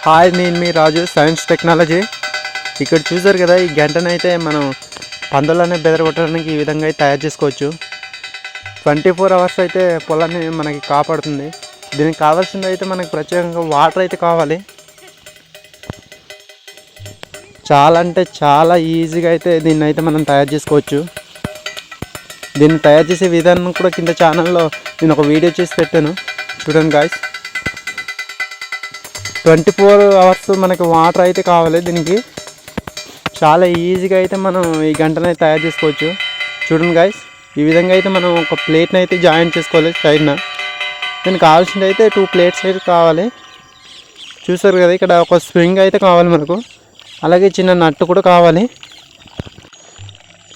Hi, నేను మీ రాజు science technology. ఇక్కడ చూసారు కదా, ఈ గంటనైతే మనం పందులనే బెదరగొట్టడానికి ఈ విధంగా అయితే తయారు చేసుకోవచ్చు. 24 అవర్స్ అయితే పొలాన్ని మనకి కాపాడుతుంది. దీనికి కావాల్సింది అయితే మనకి ప్రత్యేకంగా వాటర్ అయితే కావాలి. చాలా అంటే చాలా ఈజీగా అయితే దీన్ని అయితే మనం తయారు చేసుకోవచ్చు. దీన్ని తయారు చేసే విధానం కూడా కింద ఛానల్లో నేను ఒక వీడియో చేసి పెట్టాను, చూడండి గాయ్స్. 24 అవర్స్ మనకి వాటర్ అయితే కావాలి. దీనికి చాలా ఈజీగా అయితే మనం ఈ గంటనైతే తయారు చేసుకోవచ్చు. చూడండి గాయ్స్, ఈ విధంగా అయితే మనం ఒక ప్లేట్ని అయితే జాయిన్ చేసుకోవాలి సైడ్న. దీనికి కావాల్సింది అయితే 2 ప్లేట్స్ అయితే కావాలి. చూసారు కదా, ఇక్కడ ఒక స్ప్రింగ్ అయితే కావాలి మనకు, అలాగే చిన్న నట్టు కూడా కావాలి.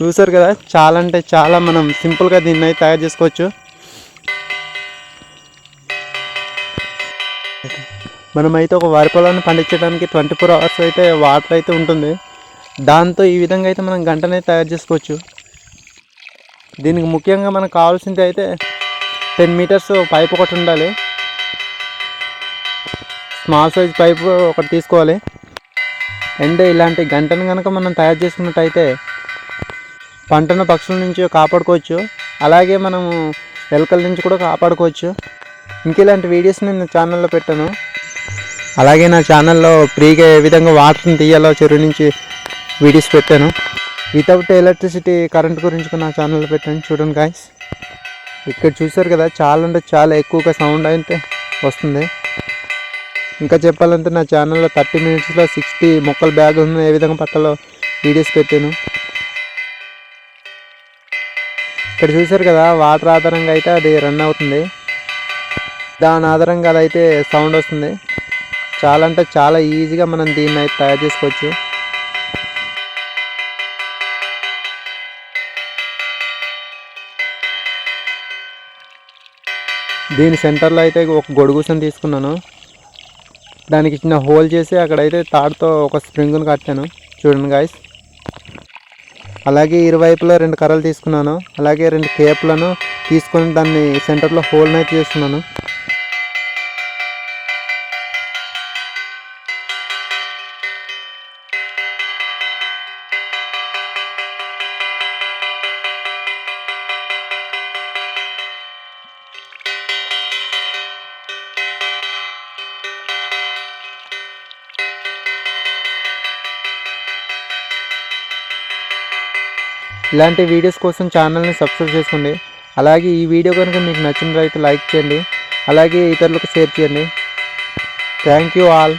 చూసారు కదా, చాలా అంటే చాలా మనం సింపుల్గా దీన్ని అయితే తయారు చేసుకోవచ్చు. మనమైతే ఒక వరి పొలాన్ని పండించడానికి 24 అవర్స్ అయితే వాటర్ అయితే ఉంటుంది. దాంతో ఈ విధంగా అయితే మనం గంటనే తయారు చేసుకోవచ్చు. దీనికి ముఖ్యంగా మనకు కావాల్సింది అయితే 10 మీటర్స్ పైప్ ఒకటి ఉండాలి. స్మాల్ సైజ్ పైపు ఒకటి తీసుకోవాలి. అండ్ ఇలాంటి గంటను కనుక మనం తయారు చేసుకున్నట్టయితే పంటను పక్షుల నుంచి కాపాడుకోవచ్చు, అలాగే మనము ఎలుకల నుంచి కూడా కాపాడుకోవచ్చు. ఇంక ఇలాంటి వీడియోస్ నేను ఛానల్లో పెట్టాను. అలాగే నా ఛానల్లో ఫ్రీగా ఏ విధంగా వాటర్ని తీయాలో చెరువు నుంచి వీడియోస్ పెట్టాను. వితౌట్ ఎలక్ట్రిసిటీ కరెంట్ గురించి నా ఛానల్లో పెట్టాను, చూడండి గాయ్స్. ఇక్కడ చూసారు కదా, చాలా అంటే చాలా ఎక్కువగా సౌండ్ అయితే వస్తుంది. ఇంకా చెప్పాలంటే నా ఛానల్లో 30 మినిట్స్లో 60 మొక్కల బ్యాగ్ ఏ విధంగా పట్టాలో వీడియోస్ పెట్టాను. ఇక్కడ చూసారు కదా, వాటర్ ఆధారంగా అయితే అది రన్ అవుతుంది. దాని ఆధారంగా అదైతే సౌండ్ వస్తుంది. చాలా అంటే చాలా ఈజీగా మనం దీన్ని అయితే తయారు చేసుకోవచ్చు. దీని సెంటర్లో అయితే ఒక గొడుగుసని తీసుకున్నాను. దానికి చిన్న హోల్ చేసి అక్కడైతే తాడుతో ఒక స్ప్రింగ్ను కట్టాను, చూడండి గాయ్స్. అలాగే ఇరువైపులో 2 కర్రలు తీసుకున్నాను. అలాగే 2 కేపులను తీసుకొని దాన్ని సెంటర్లో హోల్ని అయితే చేస్తున్నాను. ఇలాంటి వీడియోస్ కోసం ఛానల్ని సబ్స్క్రైబ్ చేసుకోండి. అలాగే ఈ వీడియో కనుక మీకు నచ్చినట్లయితే లైక్ చేయండి, అలాగే ఇతరులకు షేర్ చేయండి. Thank you all.